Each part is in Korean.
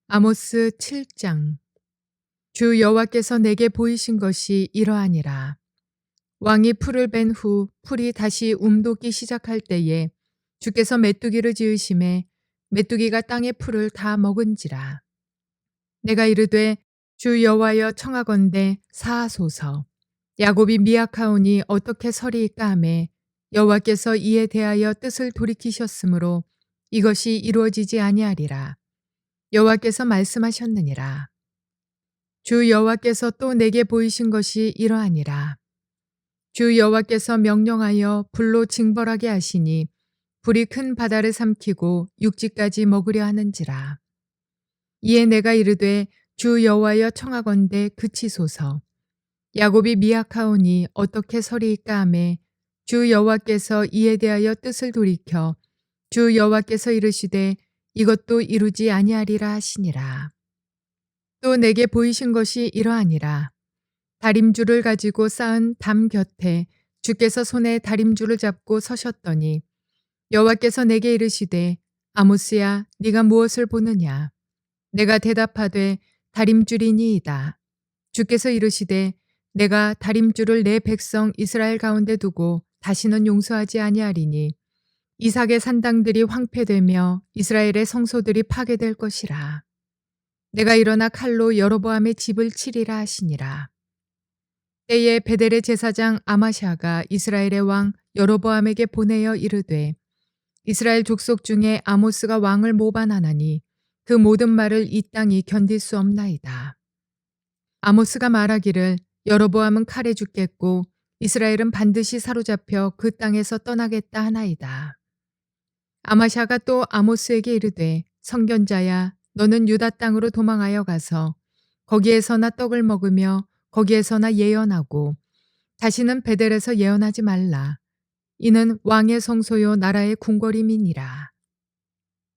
아모스 7장. 주 여호와께서 내게 보이신 것이 이러하니라. 왕이 풀을 벤 후 풀이 다시 움돋기 시작할 때에 주께서 메뚜기를 지으심에 메뚜기가 땅의 풀을 다 먹은지라. 내가 이르되 주 여호와여 청하건대 사하소서. 야곱이 미약하오니 어떻게 서리이까 하매 여호와께서 이에 대하여 뜻을 돌이키셨으므로 이것이 이루어지지 아니하리라. 여호와께서 말씀하셨느니라. 주 여호와께서 또 내게 보이신 것이 이러하니라. 주 여호와께서 명령하여 불로 징벌하게 하시니 불이 큰 바다를 삼키고 육지까지 먹으려 하는지라. 이에 내가 이르되 주 여호와여 청하건대 그치소서. 야곱이 미약하오니 어떻게 서리이까 하매 주 여호와께서 이에 대하여 뜻을 돌이켜 주 여호와께서 이르시되 이것도 이루지 아니하리라 하시니라. 또 내게 보이신 것이 이러하니라. 다림줄을 가지고 쌓은 담 곁에 주께서 손에 다림줄을 잡고 서셨더니 여호와께서 내게 이르시되 아모스야 네가 무엇을 보느냐. 내가 대답하되 다림줄이니이다. 주께서 이르시되 내가 다림줄을 내 백성 이스라엘 가운데 두고 다시는 용서하지 아니하리니 이삭의 산당들이 황폐되며 이스라엘의 성소들이 파괴될 것이라. 내가 일어나 칼로 여로보암의 집을 치리라 하시니라. 때에 베델의 제사장 아마샤가 이스라엘의 왕 여로보암에게 보내어 이르되 이스라엘 족속 중에 아모스가 왕을 모반하나니 그 모든 말을 이 땅이 견딜 수 없나이다. 아모스가 말하기를 여로보암은 칼에 죽겠고 이스라엘은 반드시 사로잡혀 그 땅에서 떠나겠다 하나이다. 아마샤가 또 아모스에게 이르되 선견자야 너는 유다 땅으로 도망하여 가서 거기에서나 떡을 먹으며 거기에서나 예언하고 다시는 베델에서 예언하지 말라. 이는 왕의 성소요 나라의 궁궐임이니라.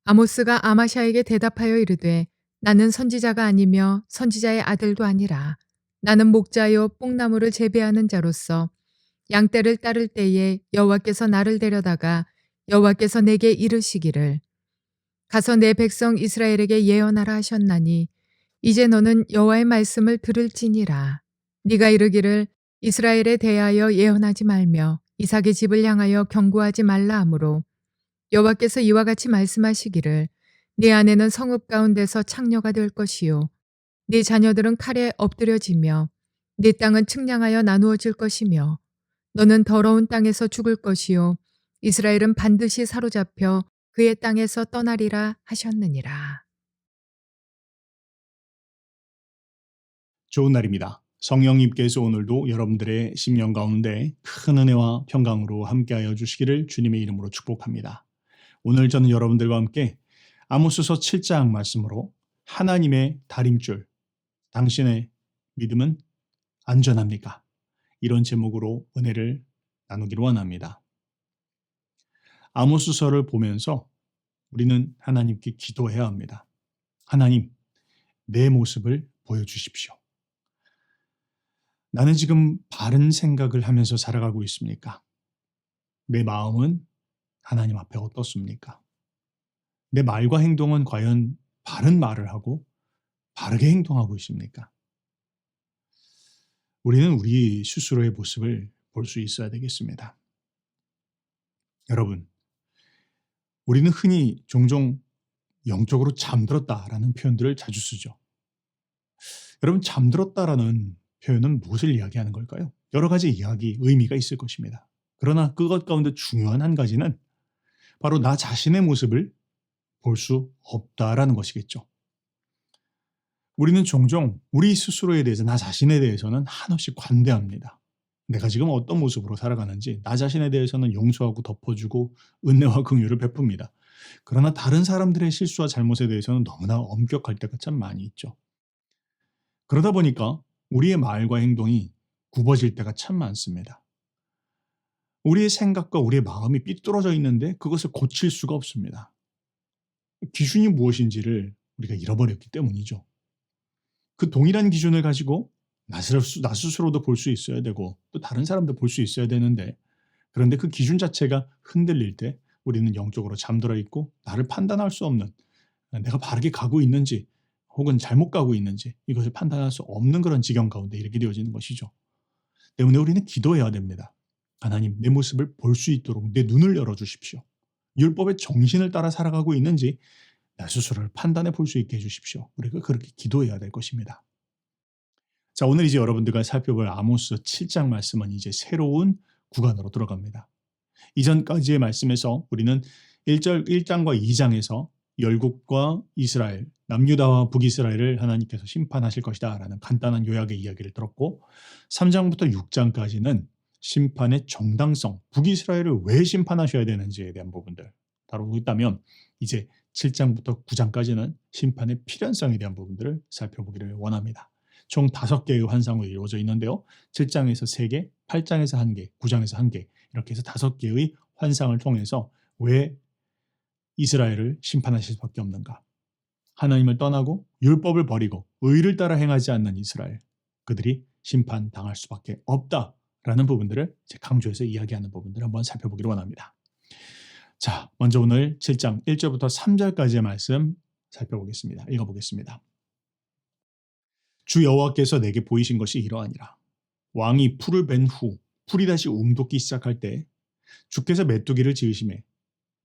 아모스가 아마샤에게 대답하여 이르되 나는 선지자가 아니며 선지자의 아들도 아니라 나는 목자요 뽕나무를 재배하는 자로서 양떼를 따를 때에 여호와께서 나를 데려다가 여호와께서 내게 이르시기를 가서 내 백성 이스라엘에게 예언하라 하셨나니 이제 너는 여호와의 말씀을 들을지니라. 네가 이르기를 이스라엘에 대하여 예언하지 말며 이삭의 집을 향하여 경고하지 말라 하므로 여호와께서 이와 같이 말씀하시기를 네 아내는 성읍 가운데서 창녀가 될 것이요 네 자녀들은 칼에 엎드려지며 네 땅은 측량하여 나누어질 것이며 너는 더러운 땅에서 죽을 것이요 이스라엘은 반드시 사로잡혀 그의 땅에서 떠나리라 하셨느니라. 좋은 날입니다. 성령님께서 오늘도 여러분들의 심령 가운데 큰 은혜와 평강으로 함께하여 주시기를 주님의 이름으로 축복합니다. 오늘 저는 여러분들과 함께 아모스서 7장 말씀으로 하나님의 다림줄, 당신의 믿음은 안전합니까? 이런 제목으로 은혜를 나누기로 원합니다. 아모스서를 보면서 우리는 하나님께 기도해야 합니다. 하나님, 내 모습을 보여주십시오. 나는 지금 바른 생각을 하면서 살아가고 있습니까? 내 마음은 하나님 앞에 어떻습니까? 내 말과 행동은 과연 바른 말을 하고 바르게 행동하고 있습니까? 우리는 우리 스스로의 모습을 볼 수 있어야 되겠습니다. 여러분, 우리는 흔히 종종 영적으로 잠들었다라는 표현들을 자주 쓰죠. 여러분, 잠들었다라는 표현은 무엇을 이야기하는 걸까요? 여러 가지 이야기, 의미가 있을 것입니다. 그러나 그것 가운데 중요한 한 가지는 바로 나 자신의 모습을 볼 수 없다라는 것이겠죠. 우리는 종종 우리 스스로에 대해서, 나 자신에 대해서는 한없이 관대합니다. 내가 지금 어떤 모습으로 살아가는지 나 자신에 대해서는 용서하고 덮어주고 은혜와 긍휼을 베풉니다. 그러나 다른 사람들의 실수와 잘못에 대해서는 너무나 엄격할 때가 참 많이 있죠. 그러다 보니까 우리의 말과 행동이 굽어질 때가 참 많습니다. 우리의 생각과 우리의 마음이 삐뚤어져 있는데 그것을 고칠 수가 없습니다. 기준이 무엇인지를 우리가 잃어버렸기 때문이죠. 그 동일한 기준을 가지고 나 스스로도 볼 수 있어야 되고 또 다른 사람도 볼 수 있어야 되는데, 그런데 그 기준 자체가 흔들릴 때 우리는 영적으로 잠들어 있고 나를 판단할 수 없는, 내가 바르게 가고 있는지 혹은 잘못 가고 있는지 이것을 판단할 수 없는 그런 지경 가운데 이렇게 되어지는 것이죠. 때문에 우리는 기도해야 됩니다. 하나님, 내 모습을 볼 수 있도록 내 눈을 열어주십시오. 율법의 정신을 따라 살아가고 있는지 나 스스로를 판단해 볼 수 있게 해주십시오. 우리가 그렇게 기도해야 될 것입니다. 자, 오늘 이제 여러분들과 살펴볼 아모스 7장 말씀은 이제 새로운 구간으로 들어갑니다. 이전까지의 말씀에서 우리는 1장과 2장에서 열국과 이스라엘, 남유다와 북이스라엘을 하나님께서 심판하실 것이다 라는 간단한 요약의 이야기를 들었고, 3장부터 6장까지는 심판의 정당성, 북이스라엘을 왜 심판하셔야 되는지에 대한 부분들 다루고 있다면, 이제 7장부터 9장까지는 심판의 필연성에 대한 부분들을 살펴보기를 원합니다. 총 5개의 환상으로 이루어져 있는데요. 7장에서 3개, 8장에서 1개, 9장에서 1개, 이렇게 해서 5개의 환상을 통해서 왜 이스라엘을 심판하실 수밖에 없는가? 하나님을 떠나고 율법을 버리고 의를 따라 행하지 않는 이스라엘, 그들이 심판당할 수밖에 없다라는 부분들을 강조해서 이야기하는 부분들을 한번 살펴보기를 원합니다. 자, 먼저 오늘 7장 1절부터 3절까지의 말씀 살펴보겠습니다. 읽어보겠습니다. 주 여호와께서 내게 보이신 것이 이러하니라. 왕이 풀을 벤 후 풀이 다시 움돋기 시작할 때 주께서 메뚜기를 지으심에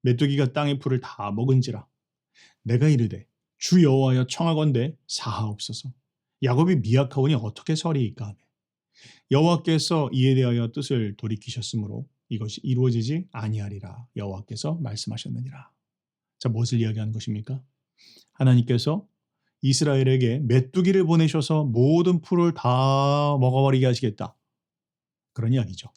메뚜기가 땅의 풀을 다 먹은지라. 내가 이르되 주 여호와여 청하건대 사하옵소서. 야곱이 미약하오니 어떻게 서리이까 하며 여호와께서 이에 대하여 뜻을 돌이키셨으므로 이것이 이루어지지 아니하리라 여호와께서 말씀하셨느니라. 자, 무엇을 이야기하는 것입니까? 하나님께서 이스라엘에게 메뚜기를 보내셔서 모든 풀을 다 먹어버리게 하시겠다, 그런 이야기죠.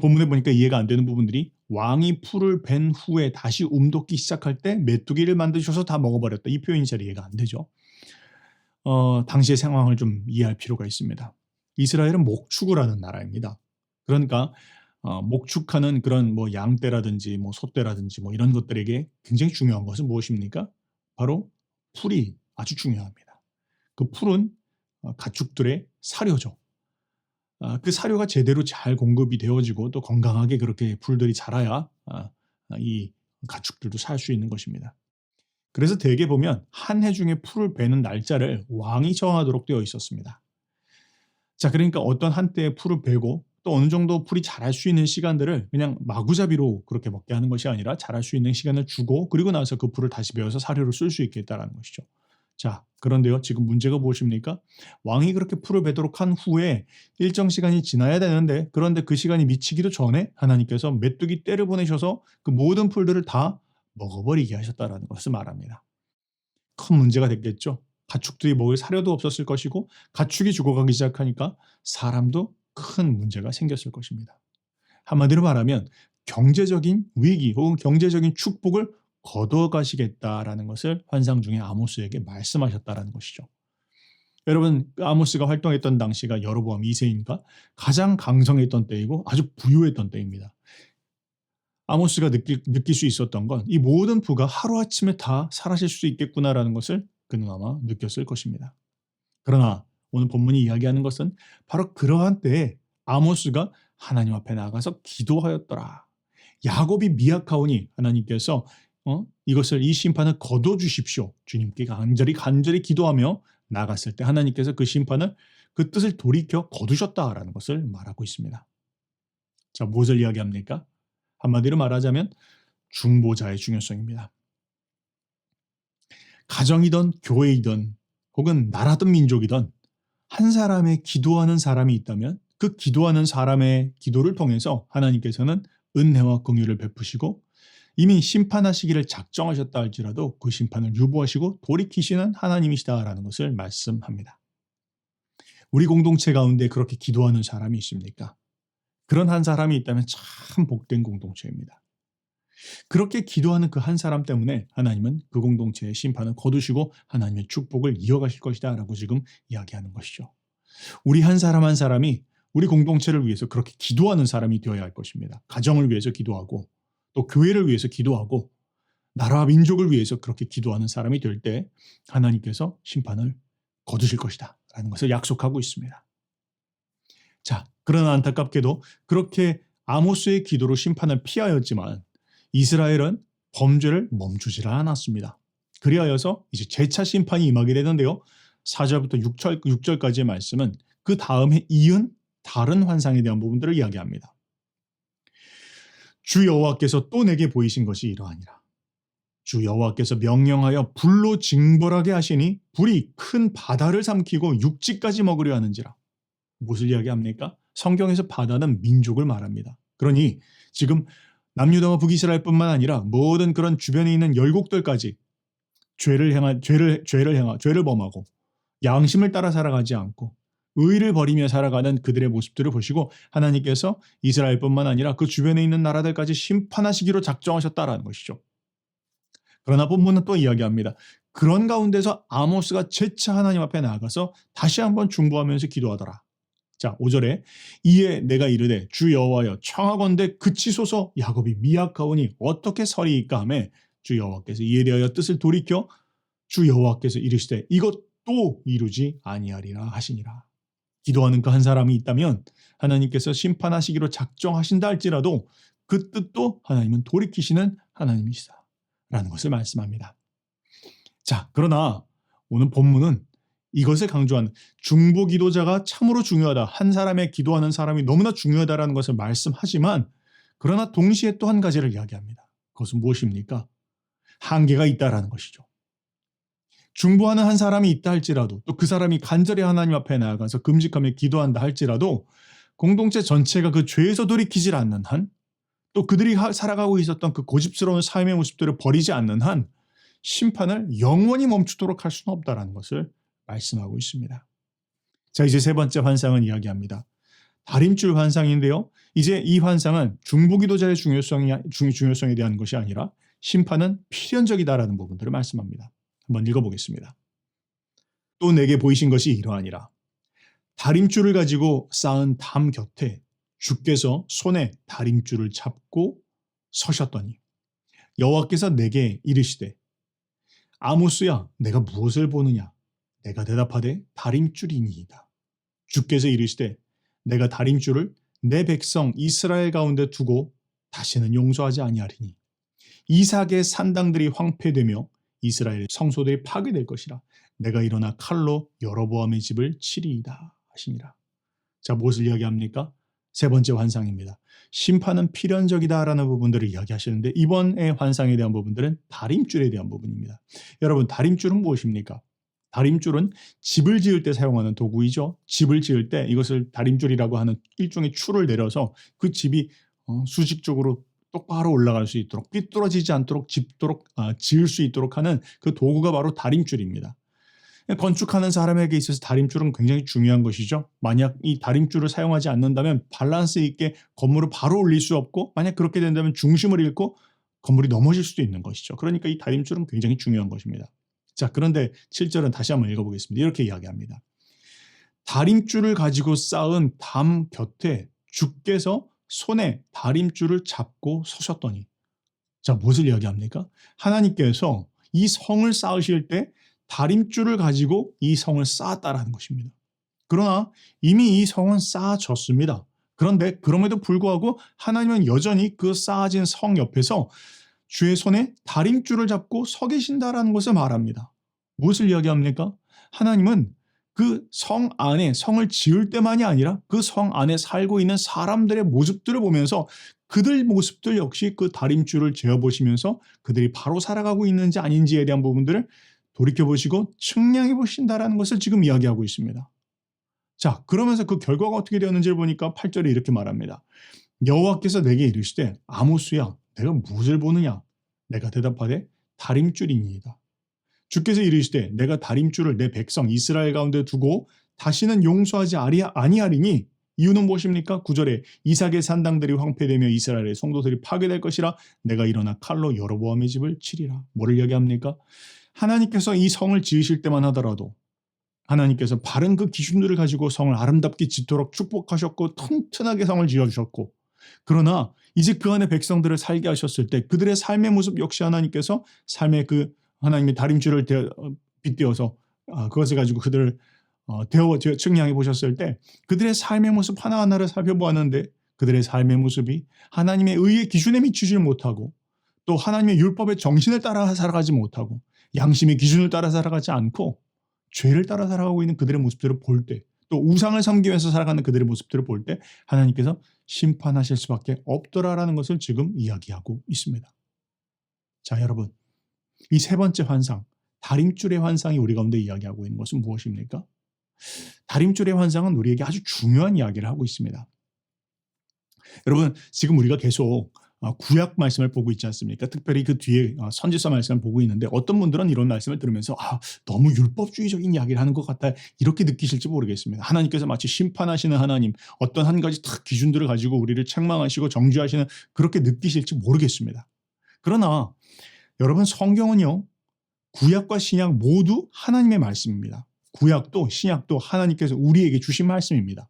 본문에 보니까 이해가 안 되는 부분들이, 왕이 풀을 벤 후에 다시 움돋기 시작할 때 메뚜기를 만드셔서 다 먹어버렸다, 이 표현이 잘 이해가 안 되죠. 당시의 상황을 좀 이해할 필요가 있습니다. 이스라엘은 목축을 하는 나라입니다. 그러니까 목축하는 그런 뭐 양떼라든지 뭐 소떼라든지 뭐 이런 것들에게 굉장히 중요한 것은 무엇입니까? 바로 풀이 아주 중요합니다. 그 풀은 가축들의 사료죠. 그 사료가 제대로 잘 공급이 되어지고 또 건강하게 그렇게 풀들이 자라야 이 가축들도 살 수 있는 것입니다. 그래서 대개 보면 한 해 중에 풀을 베는 날짜를 왕이 정하도록 되어 있었습니다. 자, 그러니까 어떤 한때에 풀을 베고 또 어느 정도 풀이 자랄 수 있는 시간들을 그냥 마구잡이로 그렇게 먹게 하는 것이 아니라 자랄 수 있는 시간을 주고, 그리고 나서 그 풀을 다시 베어서 사료로 쓸 수 있게 했다는 것이죠. 자, 그런데요, 지금 문제가 무엇입니까? 왕이 그렇게 풀을 베도록 한 후에 일정 시간이 지나야 되는데, 그런데 그 시간이 미치기도 전에 하나님께서 메뚜기 떼를 보내셔서 그 모든 풀들을 다 먹어버리게 하셨다는 것을 말합니다. 큰 문제가 됐겠죠. 가축들이 먹을 사료도 없었을 것이고, 가축이 죽어가기 시작하니까 사람도 큰 문제가 생겼을 것입니다. 한마디로 말하면 경제적인 위기 혹은 경제적인 축복을 거둬가시겠다라는 것을 환상 중에 아모스에게 말씀하셨다라는 것이죠. 여러분, 아모스가 활동했던 당시가 여로보암 2세인가 가장 강성했던 때이고 아주 부유했던 때입니다. 아모스가 느낄 수 있었던 건 이 모든 부가 하루아침에 다 사라질 수 있겠구나라는 것을 그는 아마 느꼈을 것입니다. 그러나 오늘 본문이 이야기하는 것은 바로 그러한 때에 아모스가 하나님 앞에 나가서 기도하였더라. 야곱이 미약하오니 하나님께서 이것을, 이 심판을 거둬주십시오. 주님께 간절히 기도하며 나갔을 때 하나님께서 그 심판을, 그 뜻을 돌이켜 거두셨다라는 것을 말하고 있습니다. 자, 무엇을 이야기합니까? 한마디로 말하자면 중보자의 중요성입니다. 가정이든 교회이든 혹은 나라든 민족이든 한 사람의 기도하는 사람이 있다면 그 기도하는 사람의 기도를 통해서 하나님께서는 은혜와 긍휼을 베푸시고 이미 심판하시기를 작정하셨다 할지라도 그 심판을 유보하시고 돌이키시는 하나님이시다라는 것을 말씀합니다. 우리 공동체 가운데 그렇게 기도하는 사람이 있습니까? 그런 한 사람이 있다면 참 복된 공동체입니다. 그렇게 기도하는 그 한 사람 때문에 하나님은 그 공동체의 심판을 거두시고 하나님의 축복을 이어가실 것이다 라고 지금 이야기하는 것이죠. 우리 한 사람 한 사람이 우리 공동체를 위해서 그렇게 기도하는 사람이 되어야 할 것입니다. 가정을 위해서 기도하고 또 교회를 위해서 기도하고 나라와 민족을 위해서 그렇게 기도하는 사람이 될 때 하나님께서 심판을 거두실 것이다 라는 것을 약속하고 있습니다. 자, 그러나 안타깝게도 그렇게 아모스의 기도로 심판을 피하였지만 이스라엘은 범죄를 멈추질 않았습니다. 그리하여서 이제 재차 심판이 임하게 되는데요. 4절부터 6절까지의 말씀은 그 다음에 이은 다른 환상에 대한 부분들을 이야기합니다. 주 여호와께서 또 내게 보이신 것이 이러하니라. 주 여호와께서 명령하여 불로 징벌하게 하시니 불이 큰 바다를 삼키고 육지까지 먹으려 하는지라. 무엇을 이야기합니까? 성경에서 바다는 민족을 말합니다. 그러니 지금 남유다와 북이스라엘뿐만 아니라 모든 그런 주변에 있는 열국들까지 죄를 범하고 양심을 따라 살아가지 않고 의를 버리며 살아가는 그들의 모습들을 보시고 하나님께서 이스라엘뿐만 아니라 그 주변에 있는 나라들까지 심판하시기로 작정하셨다라는 것이죠. 그러나 본문은 또 이야기합니다. 그런 가운데서 아모스가 재차 하나님 앞에 나아가서 다시 한번 중보하면서 기도하더라. 자, 5절에 이에 내가 이르되 주 여호와여 청하건대 그치소서 야곱이 미약하오니 어떻게 서리이까 하며 주 여호와께서 이에 대하여 뜻을 돌이켜 주 여호와께서 이르시되 이것도 이루지 아니하리라 하시니라. 기도하는 그 한 사람이 있다면 하나님께서 심판하시기로 작정하신다 할지라도 그 뜻도 하나님은 돌이키시는 하나님이시다 라는 것을 말씀합니다. 자, 그러나 오늘 본문은 이것을 강조하는 중보 기도자가 참으로 중요하다. 한 사람의 기도하는 사람이 너무나 중요하다라는 것을 말씀하지만 그러나 동시에 또 한 가지를 이야기합니다. 그것은 무엇입니까? 한계가 있다라는 것이죠. 중보하는 한 사람이 있다 할지라도 또 그 사람이 간절히 하나님 앞에 나아가서 금식하며 기도한다 할지라도 공동체 전체가 그 죄에서 돌이키질 않는 한 또 그들이 살아가고 있었던 그 고집스러운 삶의 모습들을 버리지 않는 한 심판을 영원히 멈추도록 할 수는 없다라는 것을 말씀하고 있습니다. 자, 이제 세 번째 환상은 이야기합니다. 다림줄 환상인데요. 이제 이 환상은 중보기도자의 중요성에 대한 것이 아니라 심판은 필연적이다라는 부분들을 말씀합니다. 한번 읽어보겠습니다. 또 내게 보이신 것이 이러하니라. 다림줄을 가지고 쌓은 담 곁에 주께서 손에 다림줄을 잡고 서셨더니 여호와께서 내게 이르시되 아모스야 내가 무엇을 보느냐? 내가 대답하되 다림줄이니이다. 주께서 이르시되 내가 다림줄을 내 백성 이스라엘 가운데 두고 다시는 용서하지 아니하리니 이삭의 산당들이 황폐되며 이스라엘의 성소들이 파괴될 것이라. 내가 일어나 칼로 여로보암의 집을 치리이다 하시니라. 자, 무엇을 이야기합니까? 세 번째 환상입니다. 심판은 필연적이다라는 부분들을 이야기하시는데 이번의 환상에 대한 부분들은 다림줄에 대한 부분입니다. 여러분, 다림줄은 무엇입니까? 다림줄은 집을 지을 때 사용하는 도구이죠. 집을 지을 때 이것을 다림줄이라고 하는 일종의 줄을 내려서 그 집이 수직적으로 똑바로 올라갈 수 있도록 삐뚤어지지 않도록 지을 수 있도록 하는 그 도구가 바로 다림줄입니다. 건축하는 사람에게 있어서 다림줄은 굉장히 중요한 것이죠. 만약 이 다림줄을 사용하지 않는다면 밸런스 있게 건물을 바로 올릴 수 없고 만약 그렇게 된다면 중심을 잃고 건물이 넘어질 수도 있는 것이죠. 그러니까 이 다림줄은 굉장히 중요한 것입니다. 자, 그런데 7절은 다시 한번 읽어보겠습니다. 이렇게 이야기합니다. 다림줄을 가지고 쌓은 담 곁에 주께서 손에 다림줄을 잡고 서셨더니 자, 무엇을 이야기합니까? 하나님께서 이 성을 쌓으실 때 다림줄을 가지고 이 성을 쌓았다라는 것입니다. 그러나 이미 이 성은 쌓아졌습니다. 그런데 그럼에도 불구하고 하나님은 여전히 그 쌓아진 성 옆에서 주의 손에 다림줄을 잡고 서 계신다라는 것을 말합니다. 무엇을 이야기합니까? 하나님은 그 성 안에 성을 지을 때만이 아니라 그 성 안에 살고 있는 사람들의 모습들을 보면서 그들 모습들 역시 그 다림줄을 재어보시면서 그들이 바로 살아가고 있는지 아닌지에 대한 부분들을 돌이켜보시고 측량해 보신다라는 것을 지금 이야기하고 있습니다. 자, 그러면서 그 결과가 어떻게 되었는지를 보니까 8절에 이렇게 말합니다. 여호와께서 내게 이르시되 아모스야 내가 무엇을 보느냐? 내가 대답하되 다림줄이니이다. 주께서 이르시되 내가 다림줄을 내 백성 이스라엘 가운데 두고 다시는 용서하지 아니하리니 이유는 무엇입니까? 9절에 이삭의 산당들이 황폐되며 이스라엘의 성도들이 파괴될 것이라. 내가 일어나 칼로 여로보암의 집을 치리라. 뭐를 이야기합니까? 하나님께서 이 성을 지으실 때만 하더라도 하나님께서 바른 그 기준들을 가지고 성을 아름답게 짓도록 축복하셨고 튼튼하게 성을 지어주셨고 그러나 이제 그 안에 백성들을 살게 하셨을 때 그들의 삶의 모습 역시 하나님께서 삶의 그 하나님의 다림줄을 빗대어서 그것을 가지고 그들을 측량해 보셨을 때 그들의 삶의 모습 하나하나를 살펴보았는데 그들의 삶의 모습이 하나님의 의의 기준에 미치지 못하고 또 하나님의 율법의 정신을 따라 살아가지 못하고 양심의 기준을 따라 살아가지 않고 죄를 따라 살아가고 있는 그들의 모습들을 볼 때, 또 우상을 섬기면서 살아가는 그들의 모습들을 볼 때 하나님께서 심판하실 수밖에 없더라라는 것을 지금 이야기하고 있습니다. 자, 여러분, 이 세 번째 환상, 다림줄의 환상이 우리 가운데 이야기하고 있는 것은 무엇입니까? 다림줄의 환상은 우리에게 아주 중요한 이야기를 하고 있습니다. 여러분, 지금 우리가 계속 구약 말씀을 보고 있지 않습니까? 특별히 그 뒤에 선지서 말씀을 보고 있는데 어떤 분들은 이런 말씀을 들으면서 너무 율법주의적인 이야기를 하는 것 같다, 이렇게 느끼실지 모르겠습니다. 하나님께서 마치 심판하시는 하나님, 어떤 한 가지 딱 기준들을 가지고 우리를 책망하시고 정죄하시는, 그렇게 느끼실지 모르겠습니다. 그러나 여러분, 성경은요, 구약과 신약 모두 하나님의 말씀입니다. 구약도 신약도 하나님께서 우리에게 주신 말씀입니다.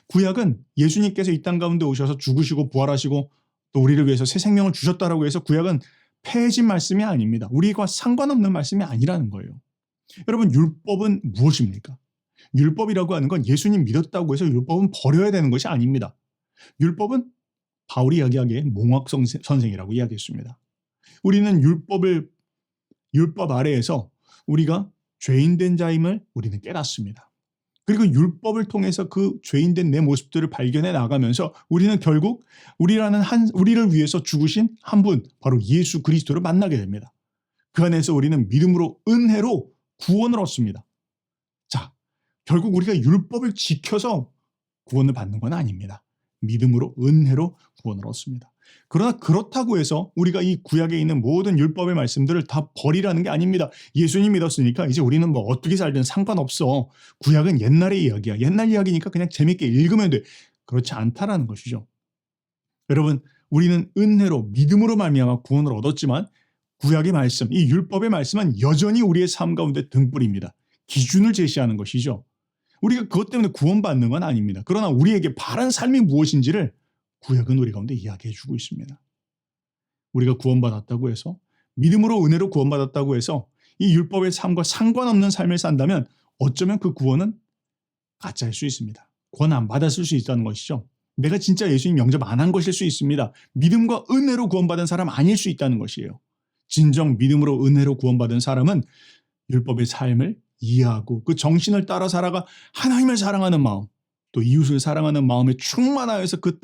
구약은 예수님께서 이 땅 가운데 오셔서 죽으시고 부활하시고 또 우리를 위해서 새 생명을 주셨다라고 해서 구약은 폐해진 말씀이 아닙니다. 우리와 상관없는 말씀이 아니라는 거예요. 여러분, 율법은 무엇입니까? 율법이라고 하는 건 예수님 믿었다고 해서 율법은 버려야 되는 것이 아닙니다. 율법은 바울이 이야기하기에 몽학 선생이라고 이야기했습니다. 우리는 율법 아래에서 우리가 죄인된 자임을 우리는 깨닫습니다. 그리고 율법을 통해서 그 죄인된 내 모습들을 발견해 나가면서 우리는 결국 우리를 위해서 죽으신 한 분, 바로 예수 그리스도를 만나게 됩니다. 그 안에서 우리는 믿음으로 은혜로 구원을 얻습니다. 자, 결국 우리가 율법을 지켜서 구원을 받는 건 아닙니다. 믿음으로 은혜로 구원을 얻습니다. 그러나 그렇다고 해서 우리가 이 구약에 있는 모든 율법의 말씀들을 다 버리라는 게 아닙니다. 예수님 믿었으니까 이제 우리는 뭐 어떻게 살든 상관없어. 구약은 옛날의 이야기야. 옛날 이야기니까 그냥 재밌게 읽으면 돼. 그렇지 않다라는 것이죠. 여러분, 우리는 은혜로 믿음으로 말미암아 구원을 얻었지만 구약의 말씀, 이 율법의 말씀은 여전히 우리의 삶 가운데 등불입니다. 기준을 제시하는 것이죠. 우리가 그것 때문에 구원받는 건 아닙니다. 그러나 우리에게 바른 삶이 무엇인지를 구약은 우리 가운데 이야기해 주고 있습니다. 우리가 구원받았다고 해서, 믿음으로 은혜로 구원받았다고 해서 이 율법의 삶과 상관없는 삶을 산다면 어쩌면 그 구원은 가짜일 수 있습니다. 구원 안 받았을 수 있다는 것이죠. 내가 진짜 예수님 영접 안 한 것일 수 있습니다. 믿음과 은혜로 구원받은 사람 아닐 수 있다는 것이에요. 진정 믿음으로 은혜로 구원받은 사람은 율법의 삶을 이해하고 그 정신을 따라 살아가 하나님을 사랑하는 마음, 또 이웃을 사랑하는 마음에 충만하여서 그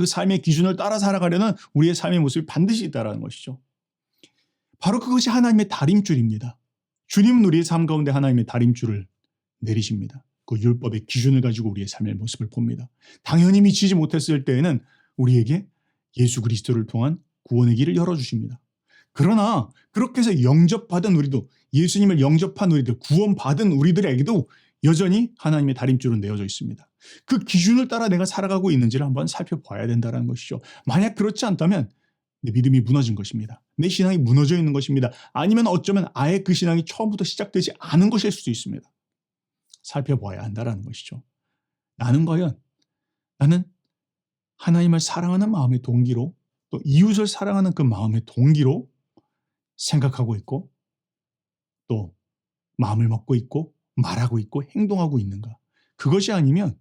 삶의 기준을 따라 살아가려는 우리의 삶의 모습이 반드시 있다는 것이죠. 바로 그것이 하나님의 다림줄입니다. 주님은 우리의 삶 가운데 하나님의 다림줄을 내리십니다. 그 율법의 기준을 가지고 우리의 삶의 모습을 봅니다. 당연히 미치지 못했을 때에는 우리에게 예수 그리스도를 통한 구원의 길을 열어주십니다. 그러나 그렇게 해서 영접받은 우리도, 예수님을 영접한 우리들, 구원받은 우리들에게도 여전히 하나님의 다림줄은 내어져 있습니다. 그 기준을 따라 내가 살아가고 있는지를 한번 살펴봐야 된다는 것이죠. 만약 그렇지 않다면 내 믿음이 무너진 것입니다. 내 신앙이 무너져 있는 것입니다. 아니면 어쩌면 아예 그 신앙이 처음부터 시작되지 않은 것일 수도 있습니다. 살펴봐야 한다는 것이죠. 나는 하나님을 사랑하는 마음의 동기로, 또 이웃을 사랑하는 그 마음의 동기로 생각하고 있고, 또 마음을 먹고 있고, 말하고 있고, 행동하고 있는가? 그것이 아니면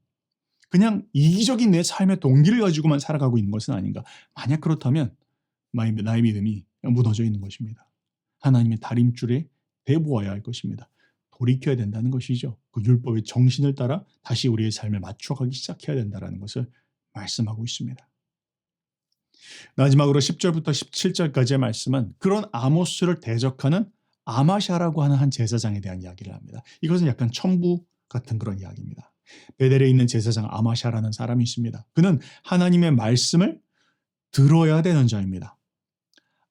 그냥 이기적인 내 삶의 동기를 가지고만 살아가고 있는 것은 아닌가? 만약 그렇다면 나의 믿음이 무너져 있는 것입니다. 하나님의 다림줄에 대보아야 할 것입니다. 돌이켜야 된다는 것이죠. 그 율법의 정신을 따라 다시 우리의 삶을 맞춰가기 시작해야 된다는 것을 말씀하고 있습니다. 마지막으로 10절부터 17절까지의 말씀은 그런 아모스를 대적하는 아마샤라고 하는 한 제사장에 대한 이야기를 합니다. 이것은 약간 첨부 같은 그런 이야기입니다. 베델에 있는 제사장 아마샤라는 사람이 있습니다. 그는 하나님의 말씀을 들어야 되는 자입니다.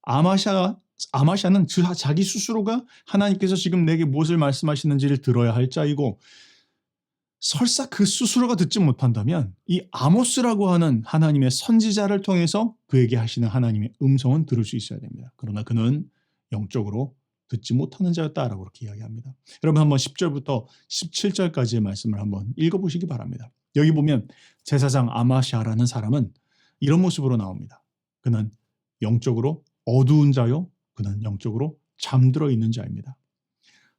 아마샤는 자기 스스로가 하나님께서 지금 내게 무엇을 말씀하시는지를 들어야 할 자이고, 설사 그 스스로가 듣지 못한다면 이 아모스라고 하는 하나님의 선지자를 통해서 그에게 하시는 하나님의 음성은 들을 수 있어야 됩니다. 그러나 그는 영적으로 듣지 못하는 자였다라고 그렇게 이야기합니다. 여러분, 한번 10절부터 17절까지의 말씀을 한번 읽어보시기 바랍니다. 여기 보면 제사장 아마샤라는 사람은 이런 모습으로 나옵니다. 그는 영적으로 어두운 자요, 그는 영적으로 잠들어 있는 자입니다.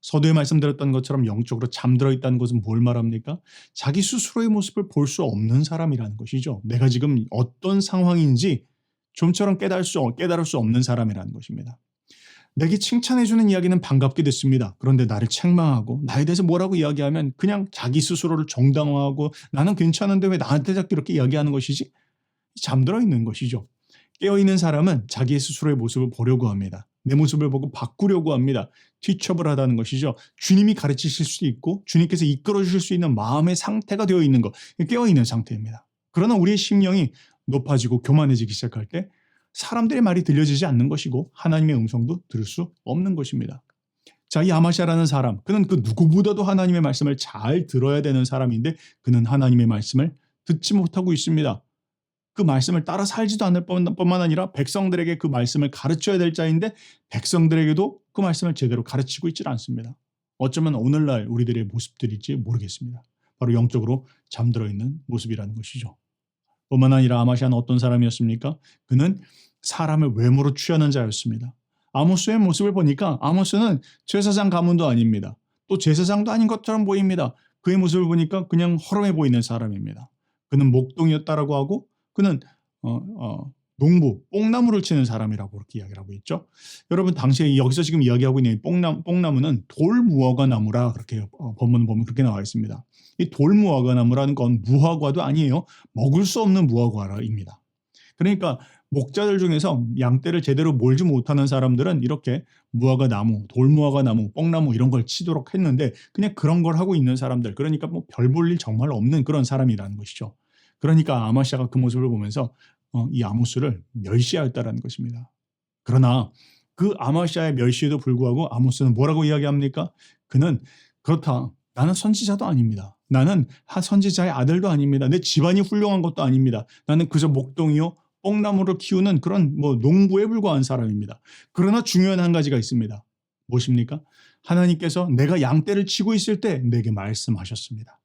서두에 말씀드렸던 것처럼 영적으로 잠들어 있다는 것은 뭘 말합니까? 자기 스스로의 모습을 볼 수 없는 사람이라는 것이죠. 내가 지금 어떤 상황인지 좀처럼 깨달을 수 없는 사람이라는 것입니다. 내게 칭찬해주는 이야기는 반갑게 듣습니다. 그런데 나를 책망하고 나에 대해서 뭐라고 이야기하면 그냥 자기 스스로를 정당화하고 나는 괜찮은데 왜 나한테 자꾸 이렇게 이야기하는 것이지? 잠들어 있는 것이죠. 깨어있는 사람은 자기 스스로의 모습을 보려고 합니다. 내 모습을 보고 바꾸려고 합니다. 티처블 하다는 것이죠. 주님이 가르치실 수 있고 주님께서 이끌어 주실 수 있는 마음의 상태가 되어 있는 것, 깨어있는 상태입니다. 그러나 우리의 심령이 높아지고 교만해지기 시작할 때 사람들의 말이 들려지지 않는 것이고 하나님의 음성도 들을 수 없는 것입니다. 자, 이 아마샤라는 사람, 그는 그 누구보다도 하나님의 말씀을 잘 들어야 되는 사람인데 그는 하나님의 말씀을 듣지 못하고 있습니다. 그 말씀을 따라 살지도 않을 뿐만 아니라 백성들에게 그 말씀을 가르쳐야 될 자인데 백성들에게도 그 말씀을 제대로 가르치고 있지 않습니다. 어쩌면 오늘날 우리들의 모습들일지 모르겠습니다. 바로 영적으로 잠들어 있는 모습이라는 것이죠. 뿐만 아니라 아마시아는 어떤 사람이었습니까? 그는 사람을 외모로 취하는 자였습니다. 아모스의 모습을 보니까 아모스는 제사장 가문도 아닙니다. 또 제사장도 아닌 것처럼 보입니다. 그의 모습을 보니까 그냥 허름해 보이는 사람입니다. 그는 목동이었다라고 하고 그는 농부, 뽕나무를 치는 사람이라고 그렇게 이야기를 하고 있죠. 여러분 당시에 여기서 지금 이야기하고 있는 뽕나무는 돌무화과 나무라 그렇게 본문 보면 그렇게 나와 있습니다. 이 돌무화과 나무라는 건 무화과도 아니에요. 먹을 수 없는 무화과입니다. 그러니까 목자들 중에서 양떼를 제대로 몰지 못하는 사람들은 이렇게 무화과 나무, 돌무화과 나무, 뽕나무 이런 걸 치도록 했는데 그냥 그런 걸 하고 있는 사람들, 그러니까 뭐 별 볼 일 정말 없는 그런 사람이라는 것이죠. 그러니까 아마시아가 그 모습을 보면서 이 아모스를 멸시하였다라는 것입니다. 그러나 그 아마시아의 멸시에도 불구하고 아모스는 뭐라고 이야기합니까? 그는 그렇다. 나는 선지자도 아닙니다. 나는 선지자의 아들도 아닙니다. 내 집안이 훌륭한 것도 아닙니다. 나는 그저 목동이요 뽕나무를 키우는 그런 농부에 불과한 사람입니다. 그러나 중요한 한 가지가 있습니다. 무엇입니까? 하나님께서 내가 양떼를 치고 있을 때 내게 말씀하셨습니다.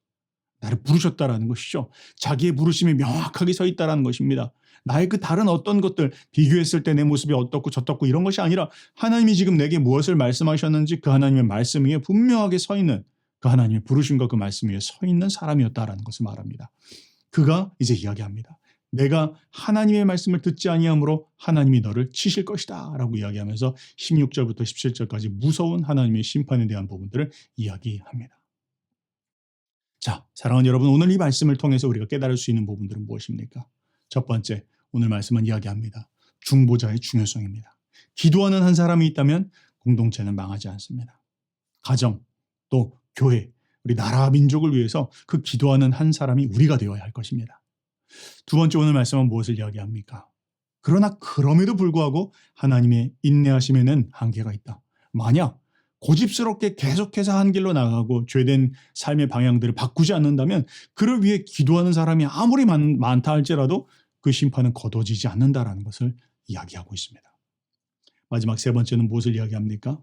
나를 부르셨다라는 것이죠. 자기의 부르심이 명확하게 서 있다라는 것입니다. 나의 그 다른 어떤 것들 비교했을 때 내 모습이 어떻고 저떻고 이런 것이 아니라 하나님이 지금 내게 무엇을 말씀하셨는지 그 하나님의 말씀 위에 분명하게 서 있는 그 하나님의 부르심과 그 말씀 위에 서 있는 사람이었다라는 것을 말합니다. 그가 이제 이야기합니다. 내가 하나님의 말씀을 듣지 아니하므로 하나님이 너를 치실 것이다 라고 이야기하면서 16절부터 17절까지 무서운 하나님의 심판에 대한 부분들을 이야기합니다. 자, 사랑하는 여러분, 오늘 이 말씀을 통해서 우리가 깨달을 수 있는 부분들은 무엇입니까? 첫 번째, 오늘 말씀은 이야기합니다. 중보자의 중요성입니다. 기도하는 한 사람이 있다면 공동체는 망하지 않습니다. 가정, 또 교회, 우리 나라 민족을 위해서 그 기도하는 한 사람이 우리가 되어야 할 것입니다. 두 번째, 오늘 말씀은 무엇을 이야기합니까? 그러나 그럼에도 불구하고 하나님의 인내하심에는 한계가 있다. 만약 고집스럽게 계속해서 한 길로 나가고 죄된 삶의 방향들을 바꾸지 않는다면 그를 위해 기도하는 사람이 아무리 많다 할지라도 그 심판은 거둬지지 않는다라는 것을 이야기하고 있습니다. 마지막 세 번째는 무엇을 이야기합니까?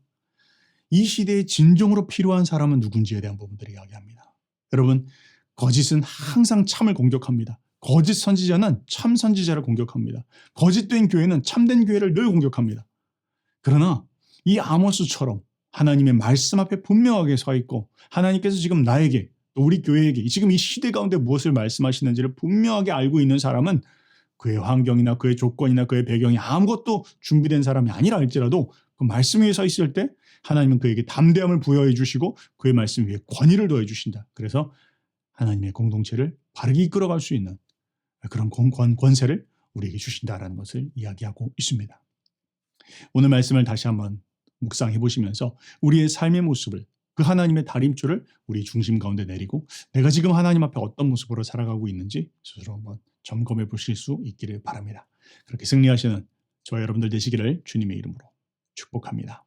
이 시대에 진정으로 필요한 사람은 누군지에 대한 부분들을 이야기합니다. 여러분, 거짓은 항상 참을 공격합니다. 거짓 선지자는 참 선지자를 공격합니다. 거짓된 교회는 참된 교회를 늘 공격합니다. 그러나 이 아모스처럼 하나님의 말씀 앞에 분명하게 서 있고 하나님께서 지금 나에게 또 우리 교회에게 지금 이 시대 가운데 무엇을 말씀하시는지를 분명하게 알고 있는 사람은 그의 환경이나 그의 조건이나 그의 배경이 아무것도 준비된 사람이 아니라 할지라도 그 말씀 위에 서 있을 때 하나님은 그에게 담대함을 부여해 주시고 그의 말씀 위에 권위를 더해 주신다. 그래서 하나님의 공동체를 바르게 이끌어갈 수 있는 그런 권세를 우리에게 주신다라는 것을 이야기하고 있습니다. 오늘 말씀을 다시 한번 묵상해 보시면서 우리의 삶의 모습을 그 하나님의 다림줄을 우리 중심 가운데 내리고 내가 지금 하나님 앞에 어떤 모습으로 살아가고 있는지 스스로 한번 점검해 보실 수 있기를 바랍니다. 그렇게 승리하시는 저와 여러분들 되시기를 주님의 이름으로 축복합니다.